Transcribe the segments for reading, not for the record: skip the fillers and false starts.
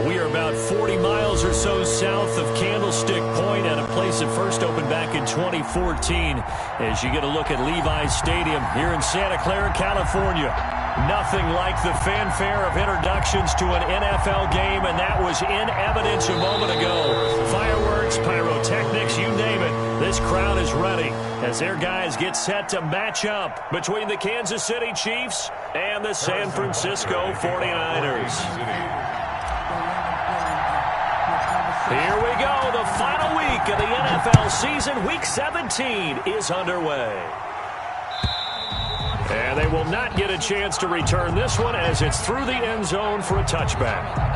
We are about 40 miles or so south of Candlestick Point at a place that first opened back in 2014 as you get a look at Levi's Stadium here in Santa Clara, California. Nothing like the fanfare of introductions to an NFL game, and that was in evidence a moment ago. Fireworks, pyrotechnics, you name it. This crowd is ready as their guys get set to match up between the Kansas City Chiefs and the San Francisco 49ers. Here we go. The final week of the NFL season. Week 17 is underway. And they will not get a chance to return this one as it's through the end zone for a touchback.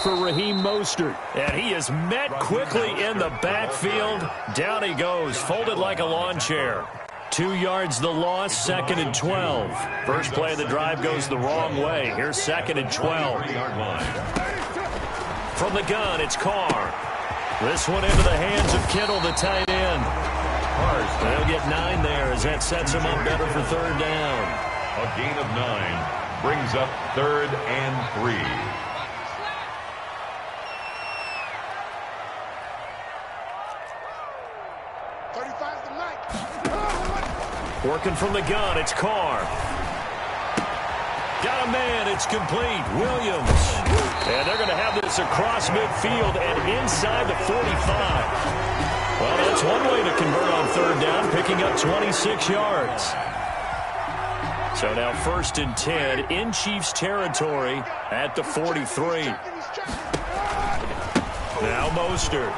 For Raheem Mostert, and he is met quickly in the backfield. Down he goes, folded like a lawn chair. 2 yards the loss, 2nd and 12. First play of the drive goes the wrong way. Here's 2nd and 12. From the gun, it's Carr. This one into the hands of Kittle, the tight end. They'll get 9 there as that sets him up better for 3rd down. A gain of 9 brings up 3rd and 3. Working from the gun, it's Carr. Got a man, it's complete. Williams. And they're going to have this across midfield and inside the 45. Well, that's one way to convert on 3rd down, picking up 26 yards. So now 1st and 10 in Chiefs territory at the 43. Now Mostert.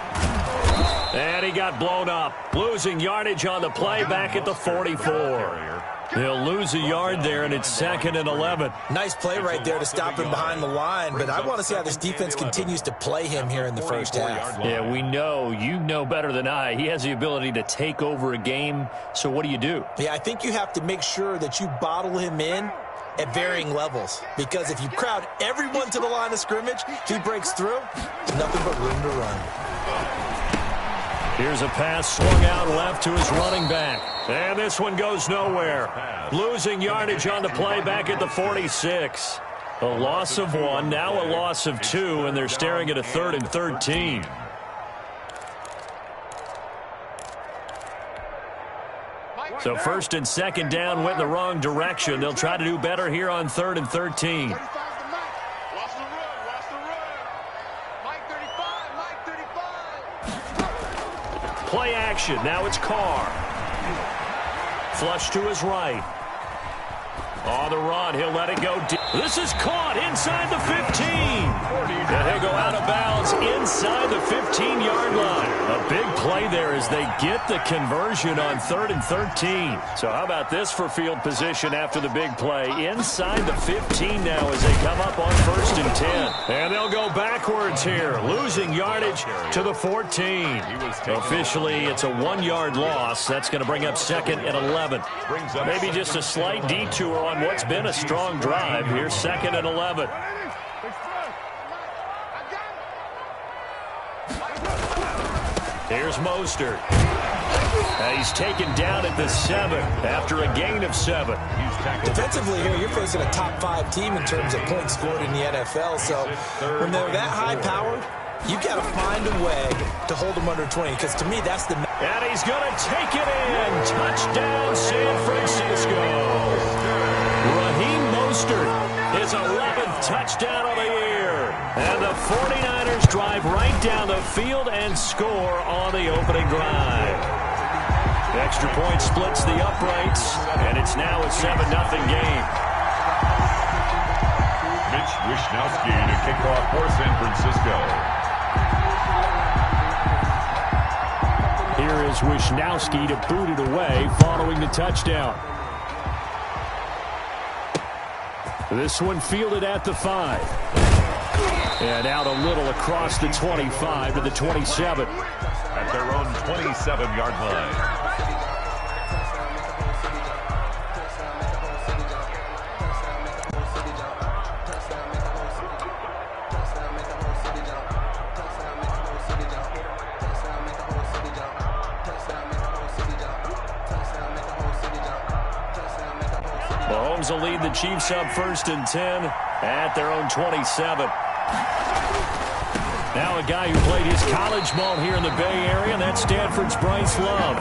And he got blown up. Losing yardage on the play back at the 44. He'll lose a yard there, and it's 2nd and 11. Nice play right there to stop him behind the line, but I want to see how this defense continues to play him here in the first half. Yeah, we know. You know better than I. He has the ability to take over a game, so what do? Yeah, I think you have to make sure that you bottle him in at varying levels, because if you crowd everyone to the line of scrimmage, he breaks through, nothing but room to run. Here's a pass swung out left to his running back. And this one goes nowhere. Losing yardage on the play back at the 46. A loss of 1, now a loss of 2, and they're staring at a 3rd and 13. So 1st and 2nd down went in the wrong direction. They'll try to do better here on 3rd and 13. Play action. Now it's Carr. Flush to his right. On the run. He'll let it go deep. This is caught inside the 15. And he'll go out of bounds inside the 15-yard line. A big play there as they get the conversion on 3rd and 13. So how about this for field position after the big play? Inside the 15 now as they come up on 1st and 10. And they'll go backwards here, losing yardage to the 14. Officially, it's a 1-yard loss. That's going to bring up 2nd and 11. Maybe just a slight detour on what's been a strong drive. Here's 2nd and 11. Here's Mostert. He's taken down at the 7 after a gain of 7. Defensively here, you're facing a top 5 team in terms of points scored in the NFL. So when they're that high-powered, you've got to find a way to hold them under 20, because to me, that's the... And he's going to take it in. Touchdown, San Francisco. Raheem Mostert, his 11th touchdown of the year. And the 49ers drive right down the field and score on the opening drive. The extra point splits the uprights, and it's now a 7-0 game. Mitch Wishnowsky to kick off for San Francisco. Here is Wishnowsky to boot it away following the touchdown. This one fielded at the 5. And out a little across the 25 to the 27. At their own 27-yard line. Mahomes will lead the Chiefs up 1st and 10 at their own 27. Now a guy who played his college ball here in the Bay Area, and that's Stanford's Bryce Love.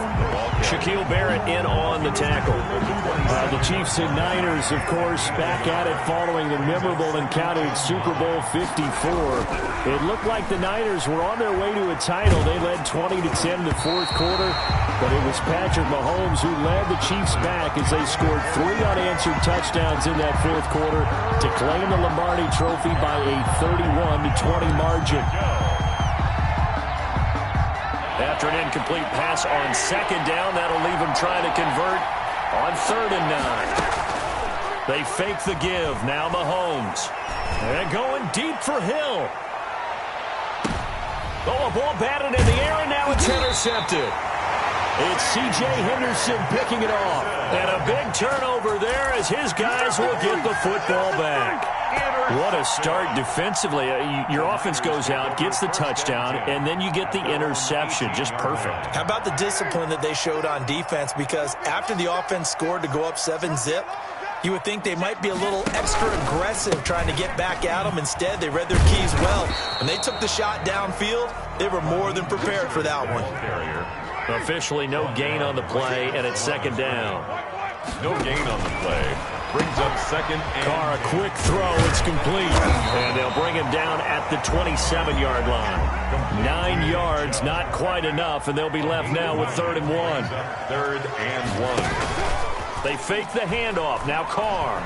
Shaquille Barrett in on the tackle. The Chiefs and Niners, of course, back at it following the memorable and counted Super Bowl 54. It looked like the Niners were on their way to a title. They led 20-10 in the fourth quarter, but it was Patrick Mahomes who led the Chiefs back as they scored 3 unanswered touchdowns in that fourth quarter to claim the Lombardi Trophy by a 31-20 margin. After an incomplete pass on 2nd down, that'll leave them trying to convert on 3rd and 9. They fake the give. Now Mahomes. And going deep for Hill. Oh, a ball batted in the air, and now it's intercepted. It's C.J. Henderson picking it off. And a big turnover there as his guys will get the football back. What a start defensively. Your offense goes out, gets the touchdown, and then you get the interception. Just perfect. How about the discipline that they showed on defense? Because after the offense scored to go up 7-zip, you would think they might be a little extra aggressive trying to get back at them. Instead, they read their keys well. When they took the shot downfield, they were more than prepared for that one. Officially no gain on the play, and it's 2nd down. No gain on the play. Brings up 2nd and... Carr, a quick throw. It's complete. And they'll bring him down at the 27-yard line. 9 yards, not quite enough, and they'll be left now with 3rd and 1. 3rd and 1. They fake the handoff. Now Carr.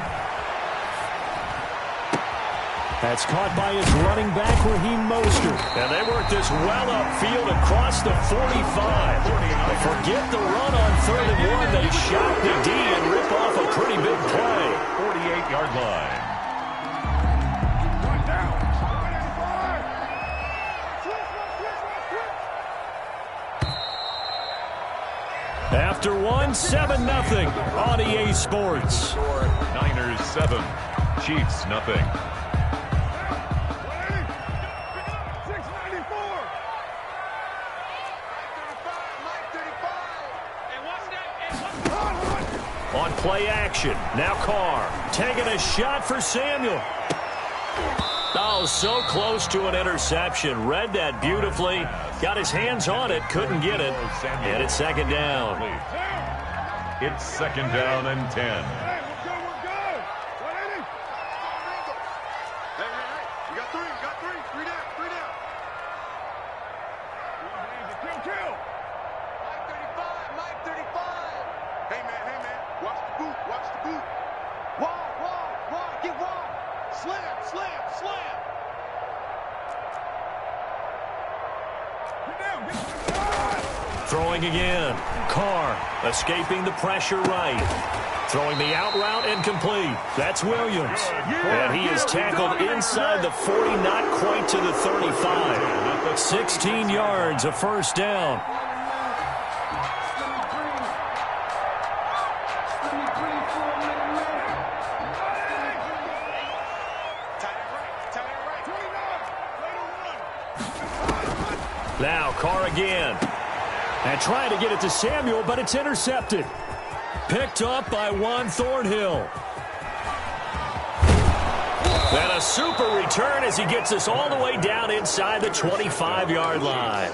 That's caught by his running back, Raheem Mostert. And they work this well upfield across the 45. Forget the run on 3rd and 1. They shout the D and rip off a pretty big play. 48-yard line. After 7-0 on EA Sports. Niners 7, Chiefs nothing. On play action, now Carr taking a shot for Samuel. Oh, so close to an interception. Read that beautifully. Got his hands on it, couldn't get it. And it's 2nd down. It's 2nd down and 10. Throwing again. Carr escaping the pressure right. Throwing the out route and complete. That's Williams. And he is tackled inside the 40, not quite to the 35. 16 yards, a 1st down. Now Carr again. And trying to get it to Samuel, but it's intercepted. Picked up by Juan Thornhill. And a super return as he gets us all the way down inside the 25-yard line.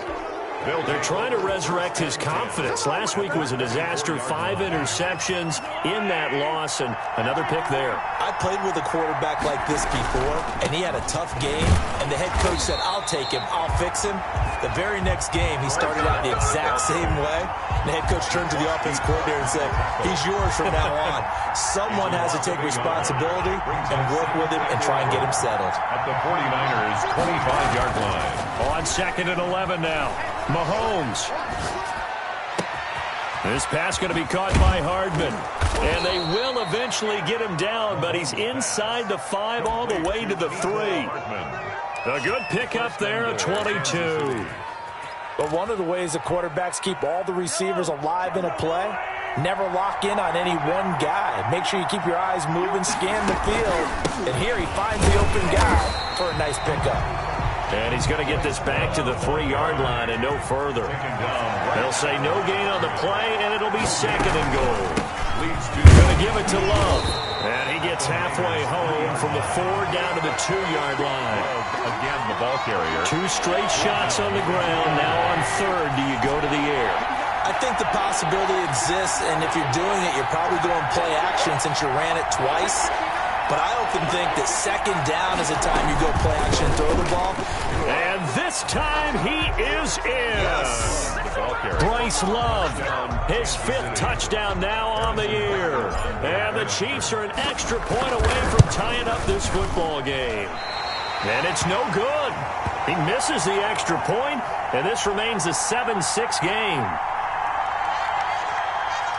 They're trying to resurrect his confidence. Last week was a disaster. 5 interceptions in that loss, and another pick there. I played with a quarterback like this before, and he had a tough game, and the head coach said, I'll take him, I'll fix him. The very next game, he started out the exact same way. The head coach turned to the offense coordinator and said, he's yours from now on. Someone has to take responsibility and work with him and try and get him settled. At the 49ers' 25-yard line. On 2nd and 11 now. Mahomes. This pass going to be caught by Hardman. And they will eventually get him down, but he's inside the 5 all the way to the 3. A good pickup there at 22. But one of the ways the quarterbacks keep all the receivers alive in a play, never lock in on any one guy. Make sure you keep your eyes moving, scan the field. And here he finds the open guy for a nice pickup. And he's going to get this back to the 3-yard line and no further. They'll say no gain on the play, and it'll be 2nd and goal. Going to give it to Love. And he gets halfway home from the 4 down to the 2-yard line. Again, the ball carrier. 2 straight shots on the ground. Now on 3rd, do you go to the air? I think the possibility exists, and if you're doing it, you're probably going play action since you ran it twice. But I often think that 2nd down is a time you go play action and throw the ball. And this time he is in. Yes. Bryce Love, his 5th touchdown now on the year. And the Chiefs are an extra point away from tying up this football game. And it's no good. He misses the extra point, and this remains a 7-6 game.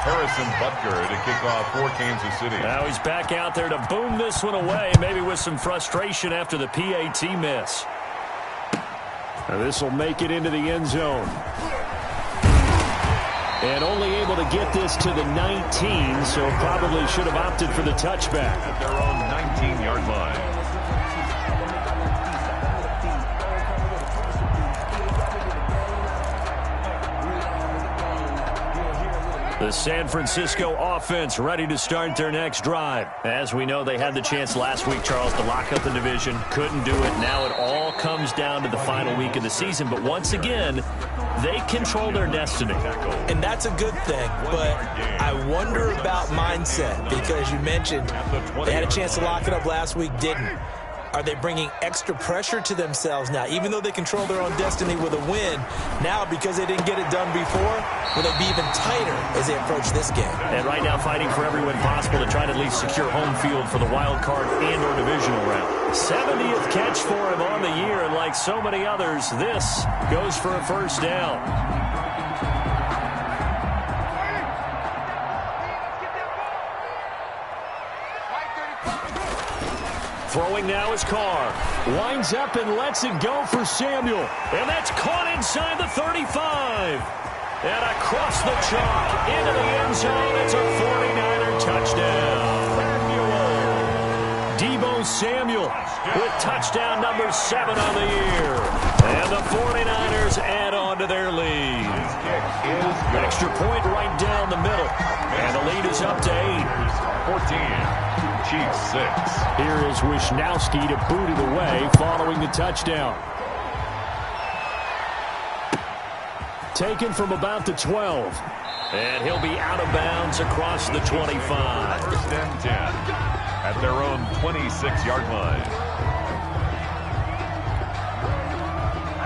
Harrison Butker to kick off for Kansas City. Now he's back out there to boom this one away, maybe with some frustration after the PAT miss. Now this will make it into the end zone. And only able to get this to the 19, so probably should have opted for the touchback. At their own 19-yard line. The San Francisco offense ready to start their next drive. As we know, they had the chance last week, Charles, to lock up the division. Couldn't do it. Now it all comes down to the final week of the season. But once again, they control their destiny. And that's a good thing. But I wonder about mindset, because you mentioned they had a chance to lock it up last week, didn't. Are they bringing extra pressure to themselves now? Even though they control their own destiny with a win, now because they didn't get it done before, will they be even tighter as they approach this game? And right now fighting for every win possible to try to at least secure home field for the wild card and or divisional round. 70th catch for him on the year, and like so many others, this goes for a 1st down. Throwing now is Carr. Winds up and lets it go for Samuel. And that's caught inside the 35. And across the chalk into the end zone. It's a 49er touchdown. Deebo Samuel with touchdown number 7 on the year. And the 49ers add on to their lead. Extra point right down the middle. And the lead is up to 8. 14. Chiefs 6. Here is Wisnowski to boot it away following the touchdown. Taken from about the 12. And he'll be out of bounds across the 25. 1st and 10 at their own 26-yard line.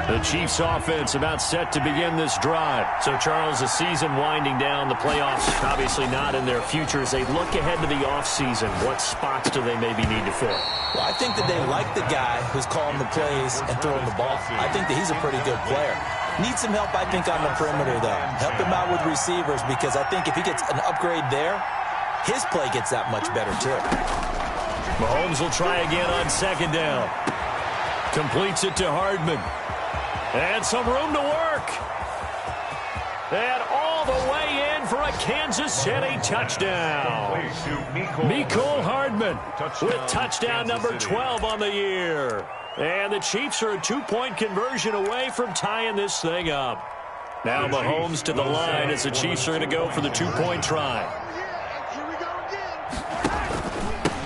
The Chiefs offense about set to begin this drive. So, Charles, the season winding down, the playoffs obviously not in their future. As they look ahead to the offseason, what spots do they maybe need to fill? Well, I think that they like the guy who's calling the plays and throwing the ball. I think that he's a pretty good player. Needs some help, I think, on the perimeter, though. Help him out with receivers, because I think if he gets an upgrade there, his play gets that much better, too. Mahomes will try again on 2nd down. Completes it to Hardman. And some room to work. And all the way in for a Kansas City touchdown. Mecole Hardman with touchdown number 12 on the year. And the Chiefs are a 2-point conversion away from tying this thing up. Now Mahomes to the line as the Chiefs are going to go for the 2-point try.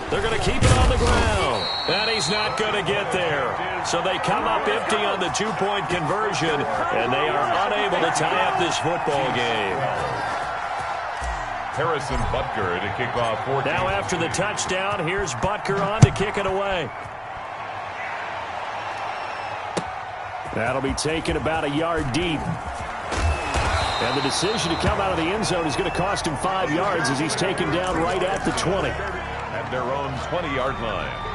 They're going to keep it on the ground. And he's not going to get there. So they come up empty on the 2-point conversion, and they are unable to tie up this football game. Harrison Butker to kick off 14. Now after the touchdown, here's Butker on to kick it away. That'll be taken about a yard deep. And the decision to come out of the end zone is going to cost him 5 yards as he's taken down right at the 20. At their own 20-yard line.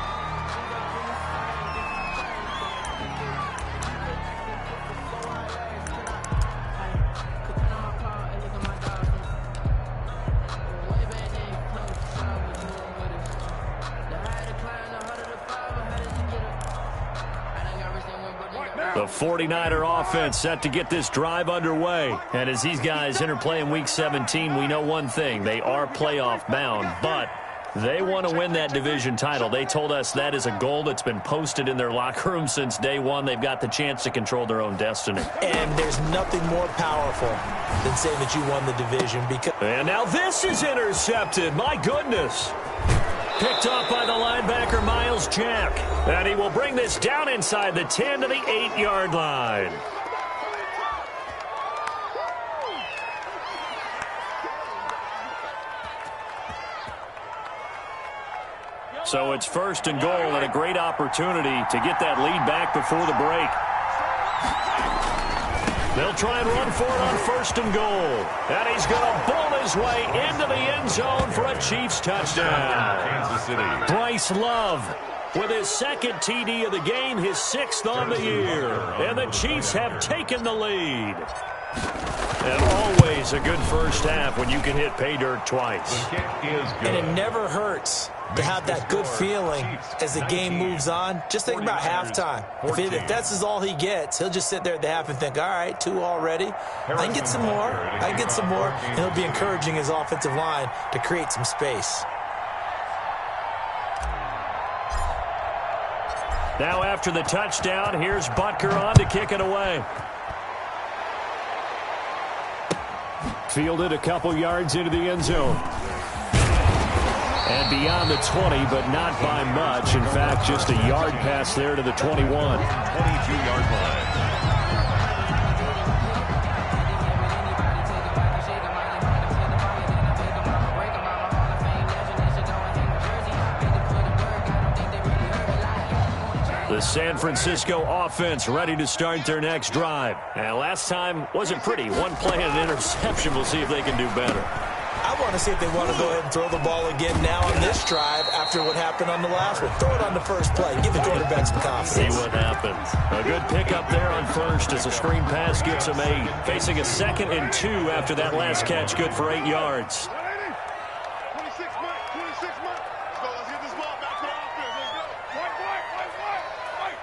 The 49er offense set to get this drive underway. And as these guys interplay in Week 17, we know one thing. They are playoff bound, but they want to win that division title. They told us that is a goal that's been posted in their locker room since day one. They've got the chance to control their own destiny. And there's nothing more powerful than saying that you won the division. And now this is intercepted. My goodness. Picked off by the linebacker, Miles Jack. And he will bring this down inside the 10 to the 8-yard line. So it's 1st and goal and a great opportunity to get that lead back before the break. They'll try and run for it on 1st and goal. And he's going to bowl his way into the end zone for a Chiefs touchdown. Kansas City. Bryce Love with his 2nd TD of the game, his 6th on the year. And the Chiefs have taken the lead. And always a good first half when you can hit pay dirt twice. The kick is good. And it never hurts to have that good feeling as the game moves on. Just think about halftime. If that's all he gets, he'll just sit there at the half and think, all right, 2 already. I can get some more. I can get some more. And he'll be encouraging his offensive line to create some space. Now after the touchdown, here's Butker on to kick it away. Fielded a couple yards into the end zone. And beyond the 20, but not by much. In fact, just a yard pass there to the 21. 22-yard line. The San Francisco offense ready to start their next drive. And last time wasn't pretty. One play and an interception. We'll see if they can do better. I want to see if they want to go ahead and throw the ball again now on this drive after what happened on the last one. Throw it on the first play. Give the quarterback some confidence. See what happens. A good pickup there on 1st as a screen pass gets him 8. Facing a 2nd and 2 after that last catch, good for 8 yards. 26 months. Let's get this ball back to the offense. Let's go. White.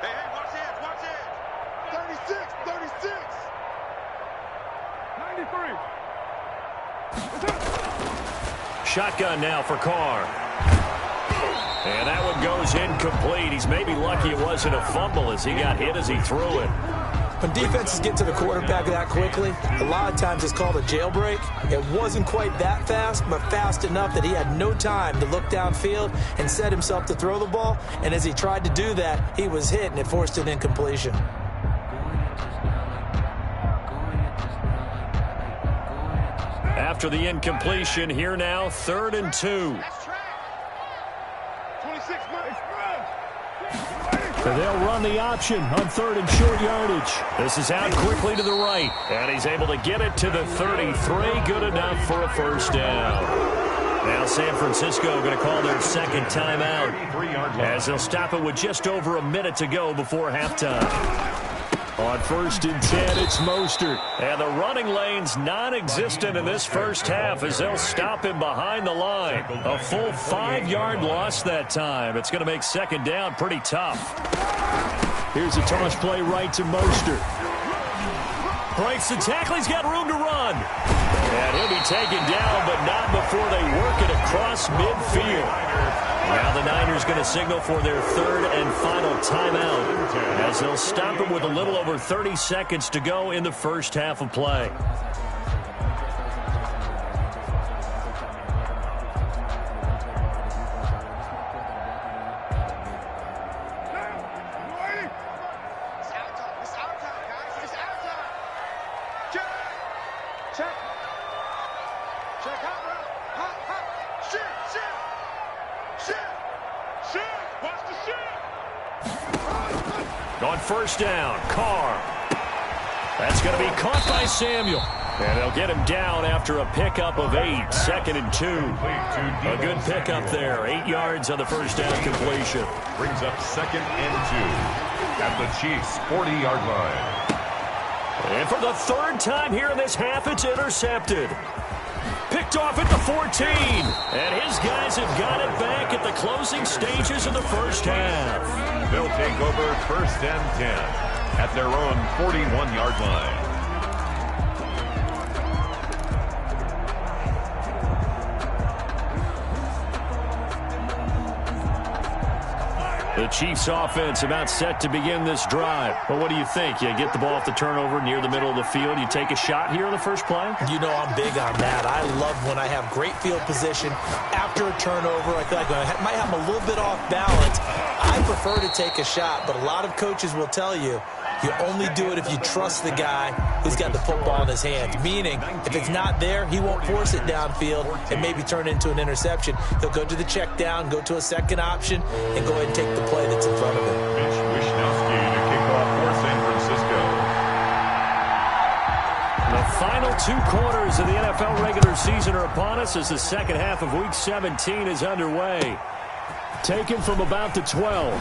Hey, watch hands. 36. 93. Shotgun now for Carr. And that one goes incomplete. He's maybe lucky it wasn't a fumble as he got hit as he threw it. When defenses get to the quarterback that quickly, a lot of times it's called a jailbreak. It wasn't quite that fast, but fast enough that he had no time to look downfield and set himself to throw the ball. And as he tried to do that, he was hit and it forced an incompletion. After the incompletion, here now, 3rd and 2. 26 months. They'll run the option on 3rd and short yardage. This is out quickly to the right. And he's able to get it to the 33. Good enough for a first down. Now San Francisco going to call their 2nd timeout as they'll stop it with just over a minute to go before halftime. On 1st and 10, it's Mostert. And the running lane's non-existent in this first half as they'll stop him behind the line. A full 5-yard loss that time. It's going to make 2nd down pretty tough. Here's a toss play right to Mostert. Breaks the tackle. He's got room to run. And he'll be taken down, but not before they work it across midfield. Now the Niners going to signal for their 3rd and final timeout as they'll stop it with a little over 30 seconds to go in the first half of play. On 1st down, Carr. That's going to be caught by Samuel. And they'll get him down after a pickup of 8, 2nd and 2. A good pickup there, 8 yards on the first down completion. Brings up 2nd and 2 at the Chiefs' 40-yard line. And for the 3rd time here in this half, it's intercepted. Picked off at the 14. And his guys have got it back at the closing stages of the first half. They'll take over 1st and 10 at their own 41-yard line. The Chiefs offense about set to begin this drive. But what do you think? You get the ball off the turnover near the middle of the field. You take a shot here on the first play? You know I'm big on that. I love when I have great field position after a turnover. I feel like I might have a little bit off balance. I prefer to take a shot, but a lot of coaches will tell you, you only do it if you trust the guy who's got the football in his hands. Meaning, if it's not there, he won't force it downfield and maybe turn it into an interception. He'll go to the check down, go to a second option, and go ahead and take the play that's in front of him. Mitch Wishnowsky to kick off for San Francisco. The final 2 quarters of the NFL regular season are upon us as the second half of Week 17 is underway. Taken from about the 12.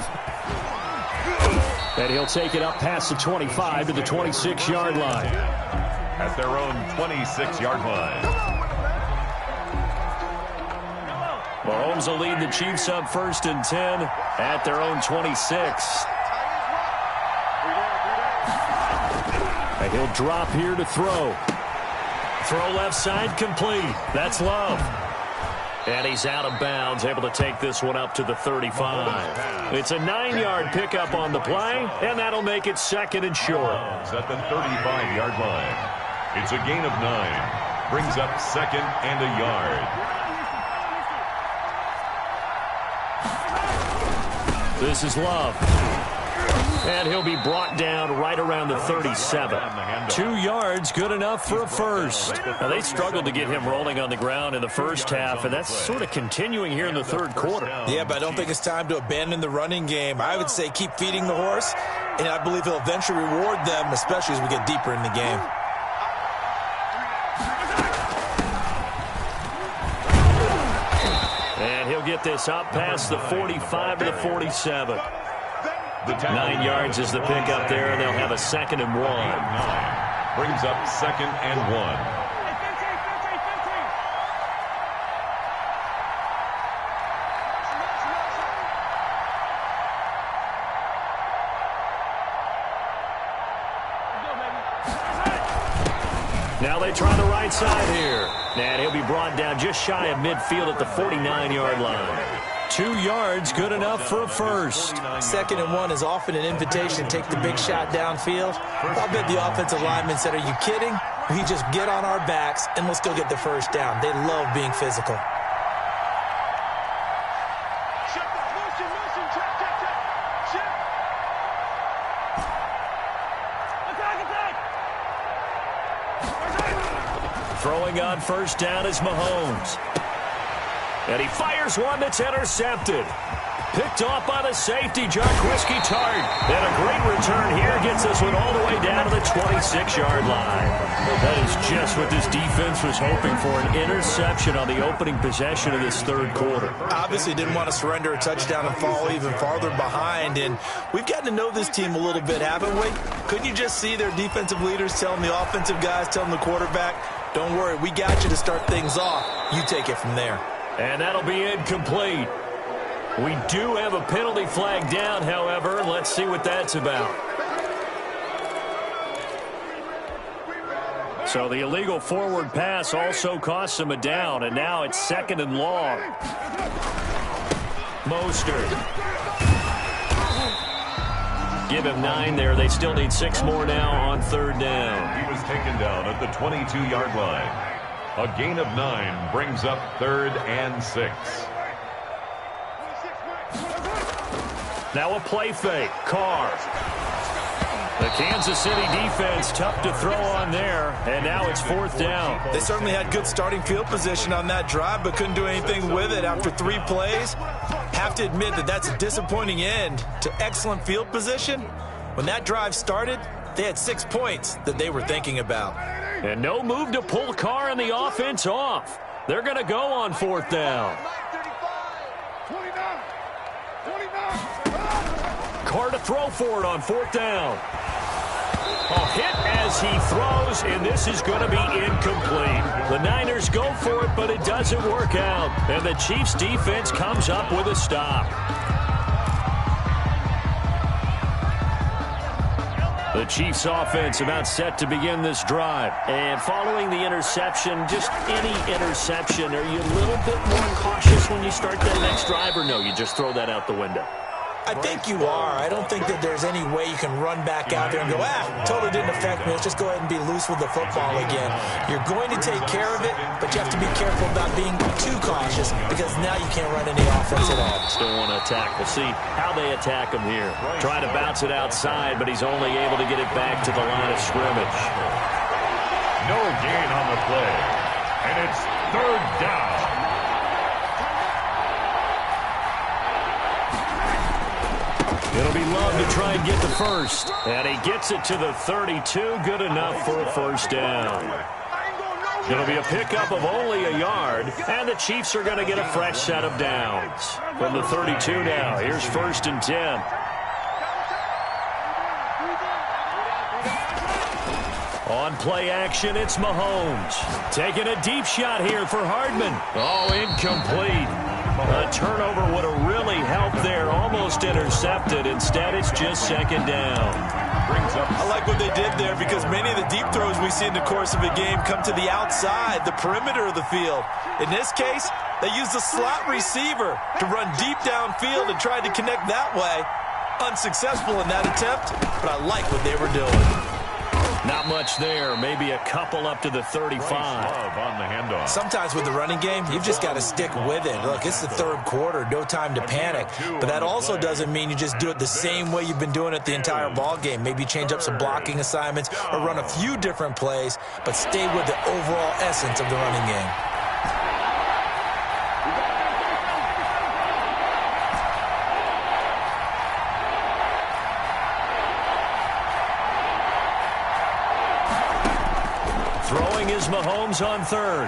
And he'll take it up past the 25 to the 26-yard line. At their own 26-yard line. Mahomes will lead the Chiefs up 1st and 10 at their own 26. And he'll drop here to throw. Throw left side complete. That's Love. And he's out of bounds, able to take this one up to the 35. It's a 9-yard pickup on the play, and that'll make it 2nd and short. At the 35-yard line. It's a gain of 9. Brings up 2nd and a yard. This is Love. And he'll be brought down right around the 37. 2 yards, good enough for a first. Now, they struggled to get him rolling on the ground in the first half, and that's sort of continuing here in the third quarter. Yeah, but I don't think it's time to abandon the running game. I would say keep feeding the horse, and I believe he'll eventually reward them, especially as we get deeper in the game. And he'll get this up past the 45 to the 47. 9 yards is the pickup there, and they'll have a 2nd and 1. Brings up 2nd and 1. Now they try the right side here. And he'll be brought down just shy of midfield at the 49-yard line. 2 yards, good enough for a first. 2nd and 1 is often an invitation to take the big shot downfield. I'll bet the offensive lineman said, are you kidding? We just get on our backs and let's go get the first down. They love being physical. Throwing on 1st down is Mahomes. And he fires one that's intercepted. Picked off by the safety, Jarquiski Tart. And a great return here gets this one all the way down to the 26-yard line. That is just what this defense was hoping for, an interception on the opening possession of this third quarter. Obviously didn't want to surrender a touchdown and fall even farther behind. And we've gotten to know this team a little bit, haven't we? Couldn't you just see their defensive leaders telling the offensive guys, telling the quarterback, don't worry, we got you to start things off. You take it from there. And that'll be incomplete. We do have a penalty flag down, however. Let's see what that's about. So the illegal forward pass also costs him a down, and now it's 2nd and long. Mostert. Give him 9 there. They still need 6 more now on 3rd down. He was taken down at the 22-yard line. A gain of 9 brings up 3rd and 6. Now a play fake. Carr. The Kansas City defense tough to throw on there, and now it's 4th down. They certainly had good starting field position on that drive, but couldn't do anything with it after 3 plays. Have to admit that that's a disappointing end to excellent field position. When that drive started, they had 6 points that they were thinking about. And no move to pull Carr and the offense off. They're going to go on 4th down. Carr to throw for it on 4th down. A hit as he throws, and this is going to be incomplete. The Niners go for it, but it doesn't work out. And the Chiefs defense comes up with a stop. The Chiefs offense about set to begin this drive. And following the interception, just any interception, are you a little bit more cautious when you start that next drive, or no, you just throw that out the window? I think you are. I don't think that there's any way you can run back out there and go, totally didn't affect me. Let's just go ahead and be loose with the football again. You're going to take care of it, but you have to be careful about being too cautious because now you can't run any offense at all. Still want to attack. We'll see how they attack him here. Trying to bounce it outside, but he's only able to get it back to the line of scrimmage. No gain on the play. And it's third down. It'll be Love to try and get the first. And he gets it to the 32. Good enough for a first down. It'll be a pickup of only a yard. And the Chiefs are going to get a fresh set of downs. From the 32 now, here's 1st and 10. On play action, it's Mahomes. Taking a deep shot here for Hardman. Oh, incomplete. A turnover would have really helped there. Almost intercepted. Instead, it's just 2nd down. I like what they did there because many of the deep throws we see in the course of a game come to the outside, the perimeter of the field. In this case, they used the slot receiver to run deep downfield and tried to connect that way. Unsuccessful in that attempt, but I like what they were doing. Not much there. Maybe a couple up to the 35. On the handoff. Sometimes with the running game, you've just got to stick with it. Look, it's the 3rd quarter. No time to panic. But that also doesn't mean you just do it the same way you've been doing it the entire ball game. Maybe change up some blocking assignments or run a few different plays, but stay with the overall essence of the running game. Is Mahomes on 3rd.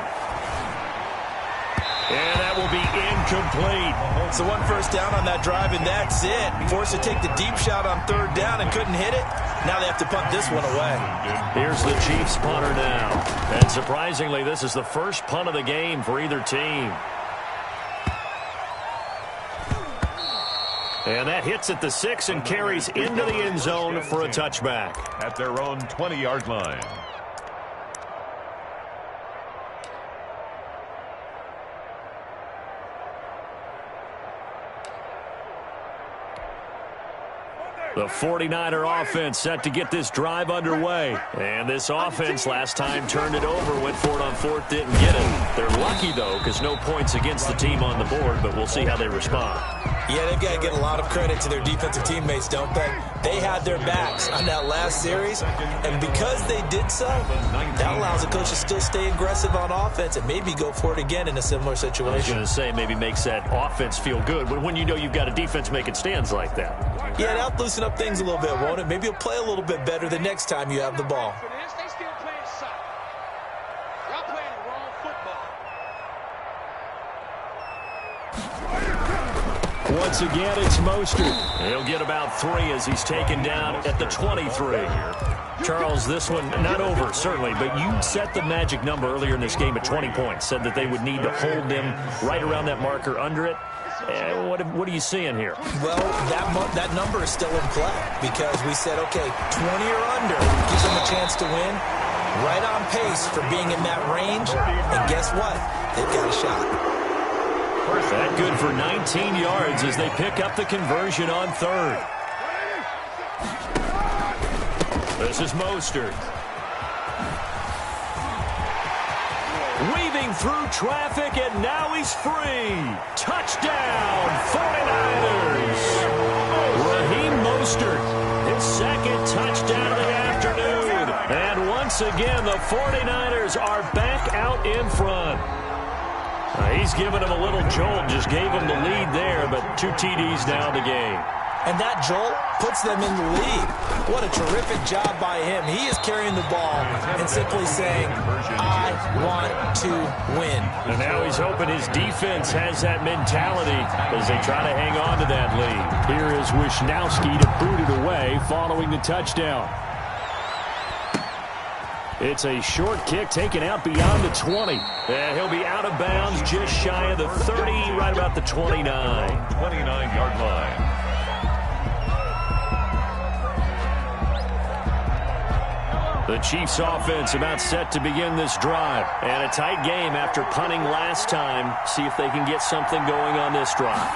And that will be incomplete. So 1 first down on that drive, and that's it. Forced to take the deep shot on 3rd down and couldn't hit it. Now they have to punt this one away. Here's the Chiefs punter now. And surprisingly, this is the first punt of the game for either team. And that hits at the 6 and carries into the end zone for a touchback. At their own 20-yard line. The 49er offense set to get this drive underway. And this offense last time turned it over, went for it on 4th, didn't get it. They're lucky, though, because no points against the team on the board, but we'll see how they respond. Yeah, they've got to get a lot of credit to their defensive teammates, don't they? They had their backs on that last series, and because they did so, that allows the coach to still stay aggressive on offense and maybe go for it again in a similar situation. I was going to say maybe makes that offense feel good when you know you've got a defense making stands like that. Yeah, that'll loosen up things a little bit, won't it? Maybe you'll play a little bit better the next time you have the ball. They still playing soccer. Y'all playing the wrong football. Once again, it's Mostert. He'll get about 3 as he's taken down at the 23. Charles, this one not over, certainly, but you set the magic number earlier in this game at 20 points. Said that they would need to hold them right around that marker under it. What are you seeing here? Well, that number is still in play because we said, okay, 20 or under gives them a chance to win. Right on pace for being in that range. And guess what? They've got a shot. That good for 19 yards as they pick up the conversion on 3rd. This is Mostert. Weaving through traffic, and now he's free. Touchdown, 49ers. Raheem Mostert, his 2nd touchdown of the afternoon. And once again, the 49ers are back out in front. He's given him a little jolt, just gave him the lead there, but 2 TDs now in the game. And that jolt puts them in the lead. What a terrific job by him. He is carrying the ball and simply saying, I want to win. And now he's hoping his defense has that mentality as they try to hang on to that lead. Here is Wisnowski to boot it away following the touchdown. It's a short kick taken out beyond the 20. And he'll be out of bounds just shy of the 30, right about the 29. 29-yard line. The Chiefs offense about set to begin this drive. And a tight game after punting last time. See if they can get something going on this drive.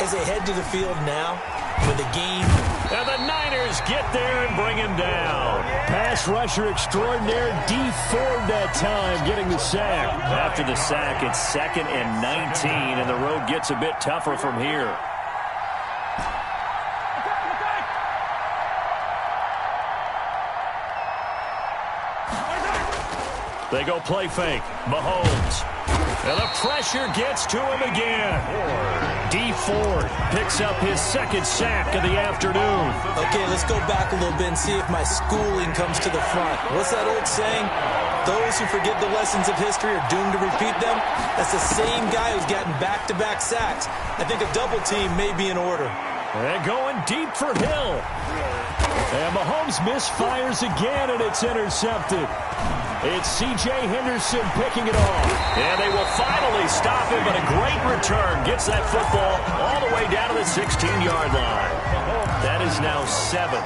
As they head to the field now with a game. And the Niners get there and bring him down. Pass rusher extraordinaire, D Ford that time getting the sack. After the sack, it's 2nd and 19, and the road gets a bit tougher from here. They go play fake. Mahomes. And the pressure gets to him again. D Ford picks up his 2nd sack of the afternoon. Okay, let's go back a little bit and see if my schooling comes to the front. What's that old saying? Those who forget the lessons of history are doomed to repeat them. That's the same guy who's gotten back-to-back sacks. I think a double team may be in order. And going deep for Hill. And Mahomes misfires again, and it's intercepted. It's C.J. Henderson picking it off. And they will finally stop him, but a great return gets that football all the way down to the 16-yard line. That is now 7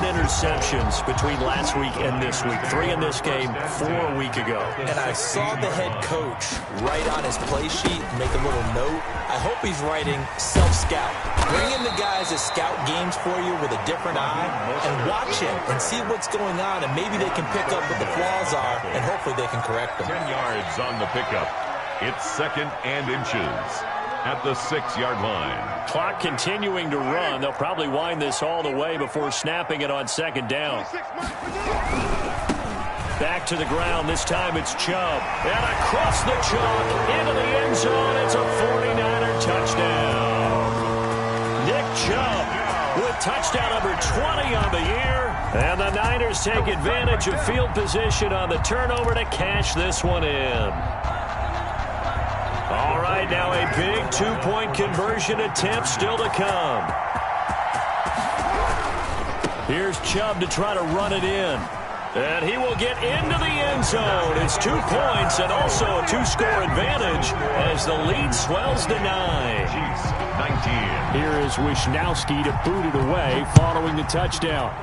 interceptions between last week and this week. 3 in this game, 4 a week ago. And I saw the head coach write on his play sheet, make a little note. I hope he's writing self-scout. Bring in the guys that scout games for you with a different eye and watch him and see what's going on, and maybe they can pick up what the flaws are, and hopefully they can correct them. 10 yards on the pickup. It's 2nd and inches at the 6-yard line. Clock continuing to run. They'll probably wind this all the way before snapping it on 2nd down. Back to the ground. This time it's Chubb. And across the chalk into the end zone. It's a 49er touchdown. Nick Chubb with touchdown number 20 on the year. And the Niners take advantage of field position on the turnover to cash this one in. All right, now a big 2-point conversion attempt still to come. Here's Chubb to try to run it in. And he will get into the end zone. It's 2 points and also a 2-score advantage as the lead swells to 9. Chiefs, 19. Here is Wisnowski to boot it away following the touchdown.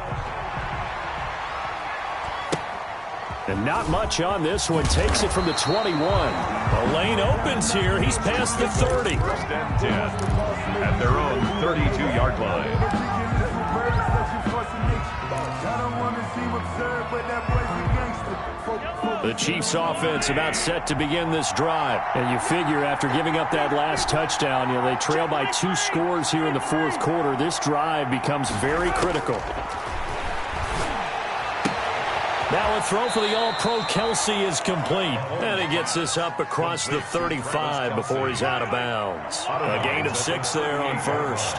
And not much on this one. Takes it from the 21. The lane opens here. He's past the 30. 1st and 10 at their own 32-yard line. The Chiefs offense about set to begin this drive. And you figure after giving up that last touchdown, they trail by 2 scores here in the 4th quarter. This drive becomes very critical. Now a throw for the All-Pro Kelsey is complete. And he gets this up across the 35 before he's out of bounds. A gain of 6 there on 1st.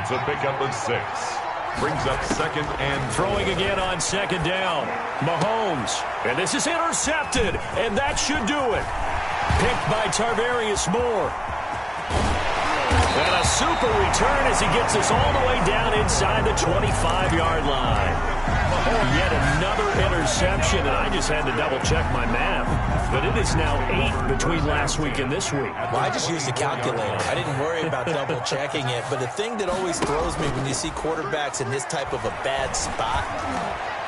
It's a pickup of 6. Brings up 2nd and throwing again on 2nd down. Mahomes. And this is intercepted. And that should do it. Picked by Tarvarius Moore. And a super return as he gets us all the way down inside the 25-yard line. Yet another interception, and I just had to double-check my math. But it is now 8 between last week and this week. Well, I just used a calculator. I didn't worry about double-checking it. But the thing that always throws me when you see quarterbacks in this type of a bad spot,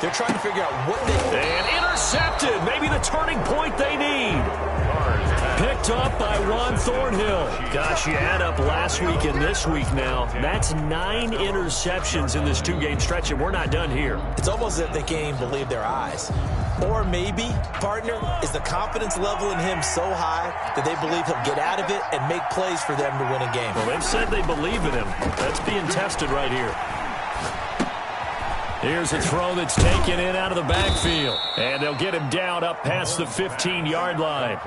they're trying to figure out what they... And intercepted. Maybe the turning point they need. Picked up by Juan Thornhill. Gosh, you add up last week and this week now. That's 9 interceptions in this 2-game stretch, and we're not done here. It's almost as if they can't even believe their eyes. Or maybe, partner, is the confidence level in him so high that they believe he'll get out of it and make plays for them to win a game. Well, they've said they believe in him. That's being tested right here. Here's a throw that's taken in out of the backfield. And they'll get him down up past the 15-yard line.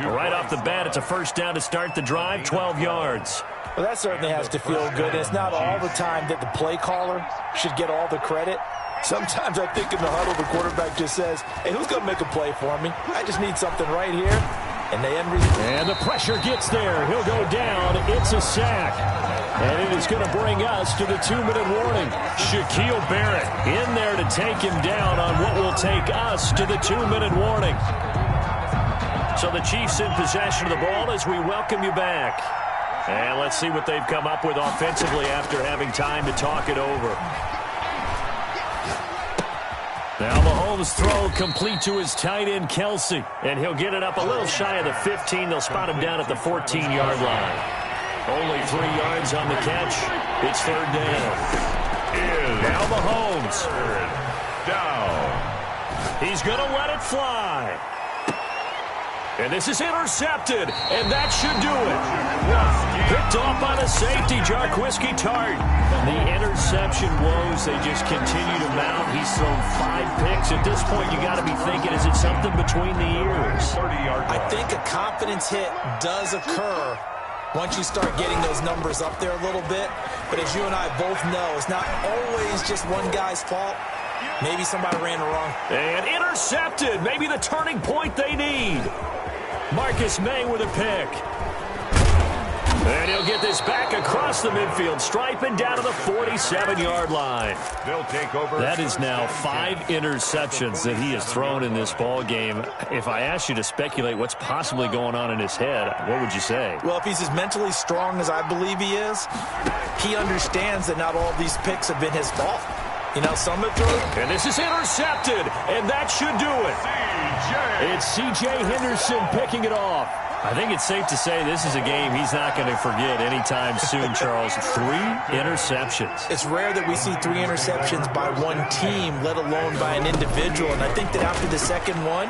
Right off the bat, it's a 1st down to start the drive, 12 yards. Well, that certainly has to feel good. It's not all the time that the play caller should get all the credit. Sometimes I think in the huddle, the quarterback just says, hey, who's going to make a play for me? I just need something right here. And the pressure gets there. He'll go down. It's a sack. And it is going to bring us to the 2-minute warning. Shaquille Barrett in there to take him down on what will take us to the 2-minute warning. So the Chiefs in possession of the ball as we welcome you back. And let's see what they've come up with offensively after having time to talk it over. Now Mahomes' throw complete to his tight end, Kelsey. And he'll get it up a little shy of the 15. They'll spot him down at the 14-yard line. Only 3 yards on the catch. It's third down. Now Mahomes. Down. He's going to let it fly. And this is intercepted, and that should do it. Picked off by the safety, Jarquiski Tart. The interception woes, they just continue to mount. He's thrown 5 picks. At this point, you got to be thinking, is it something between the ears? I think a confidence hit does occur once you start getting those numbers up there a little bit. But as you and I both know, it's not always just one guy's fault. Maybe somebody ran it wrong. And intercepted. Maybe the turning point they need. Marcus May with a pick. And he'll get this back across the midfield stripe and down to the 47-yard line. They'll take over. That is now 5 interceptions that he has thrown in this ball game. If I asked you to speculate what's possibly going on in his head, what would you say? Well, if he's as mentally strong as I believe he is, he understands that not all of these picks have been his fault. You know, some have thrown. And this is intercepted, and that should do it. It's C.J. Henderson picking it off. I think it's safe to say this is a game he's not going to forget anytime soon, Charles. 3 interceptions. It's rare that we see 3 interceptions by one team, let alone by an individual. And I think that after the second one,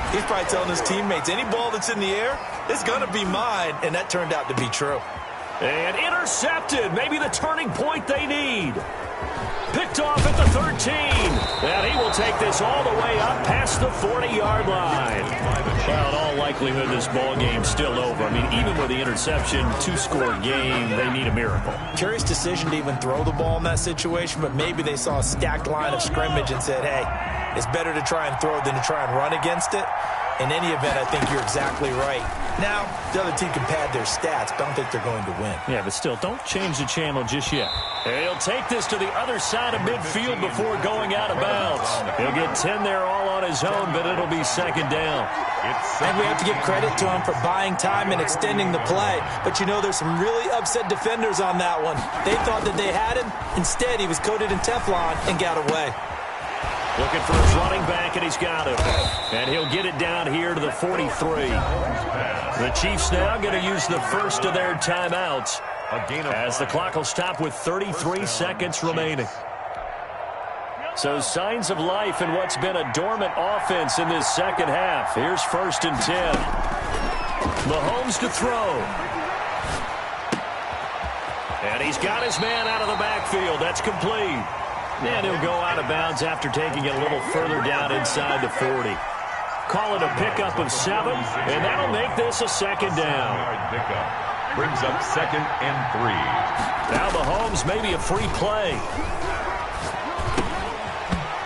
he's probably telling his teammates, any ball that's in the air, it's going to be mine. And that turned out to be true. And intercepted. Maybe the turning point they need. Picked off at the 13. And he will take this all the way up past the 40-yard line. Well, in all likelihood, this ball game's still over. I mean, even with the interception, 2-score game, they need a miracle. Curious decision to even throw the ball in that situation, but maybe they saw a stacked line of scrimmage and said, hey, it's better to try and throw than to try and run against it. In any event, I think you're exactly right. Now, the other team can pad their stats, but I don't think they're going to win. Yeah, but still, don't change the channel just yet. And he'll take this to the other side of midfield before going out of bounds. He'll get 10 there all on his own, but it'll be second down. And we have to give credit to him for buying time and extending the play. But you know, there's some really upset defenders on that one. They thought that they had him. Instead, he was coated in Teflon and got away. Looking for his running back, and he's got him. And he'll get it down here to the 43. The Chiefs now going to use the first of their timeouts as the clock will stop with 33 seconds remaining. So signs of life in what's been a dormant offense in this second half. Here's 1st and 10. Mahomes to throw. And he's got his man out of the backfield. That's complete. And he'll go out of bounds after taking it a little further down inside the 40. Call it a pickup of 7, and that'll make this a second down. Pickup brings up 2nd and 3. Now Mahomes maybe a free play.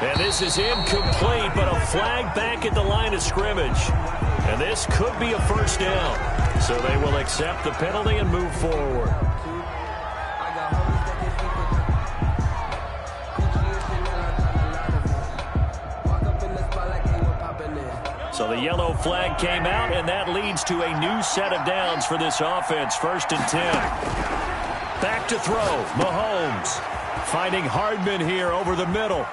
And this is incomplete, but a flag back at the line of scrimmage. And this could be a first down. So they will accept the penalty and move forward. So the yellow flag came out, and that leads to a new set of downs for this offense. 1st and 10. Back to throw. Mahomes finding Hardman here over the middle.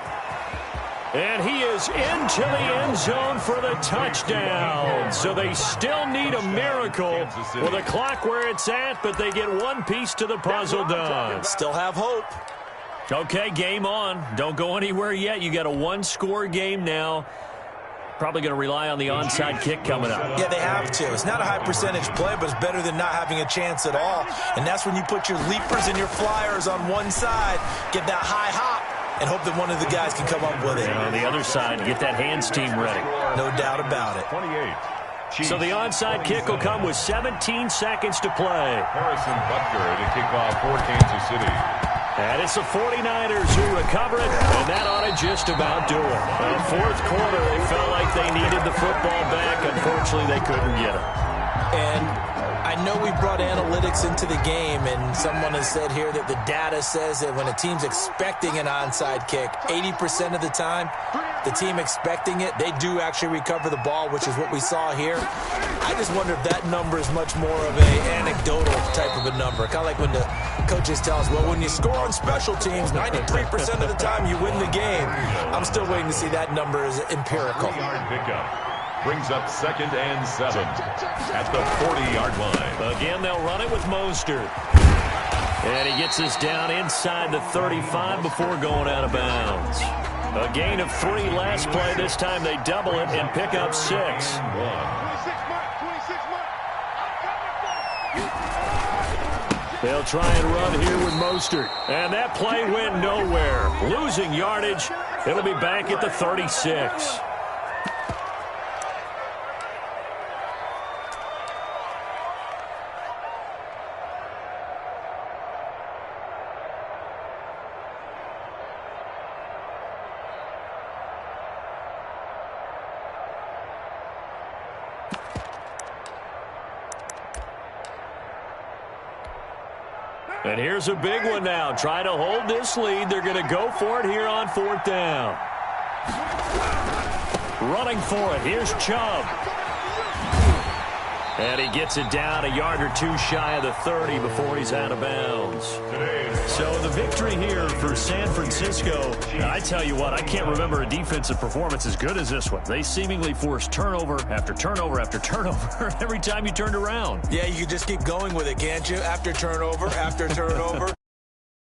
And he is into the end zone for the touchdown. So they still need a miracle with the clock where it's at, but they get one piece to the puzzle done. Still have hope. Okay, game on. Don't go anywhere yet. You got a 1-score game now. Probably going to rely on the onside kick coming up. Yeah, they have to. It's not a high percentage play, but it's better than not having a chance at all. And that's when you put your leapers and your flyers on one side, get that high hop, and hope that one of the guys can come up with it. And on the other side, get that hands team ready. No doubt about it. 28. So the onside kick will come with 17 seconds to play. Harrison Butker to kick off for Kansas City. And it's the 49ers who recover it, and that ought to just about do it. Fourth quarter, they felt like they needed the football back. Unfortunately, they couldn't get it. And I know we brought analytics into the game, and someone has said here that the data says that when a team's expecting an onside kick, 80% of the time, the team expecting it, they do actually recover the ball, which is what we saw here. I just wonder if that number is much more of an anecdotal type of a number. Kind of like when the Coaches tell us, well, when you score on special teams, 93% of the time you win the game. I'm still waiting to see that number is empirical. 40-yard pickup brings up 2nd and 7 at the 40-yard line. Again, they'll run it with Mostert. And he gets us down inside the 35 before going out of bounds. A gain of 3 last play. This time they double it and pick up 6. They'll try and run here with Mostert. And that play went nowhere. Losing yardage. It'll be back at the 36. And here's a big one now. Try to hold this lead. They're going to go for it here on 4th down. Running for it. Here's Chubb. And he gets it down a yard or 2 shy of the 30 before he's out of bounds. So the victory here for San Francisco. And I tell you what, I can't remember a defensive performance as good as this one. They seemingly forced turnover after turnover after turnover every time you turned around. Yeah, you can just keep going with it, can't you? After turnover, after turnover.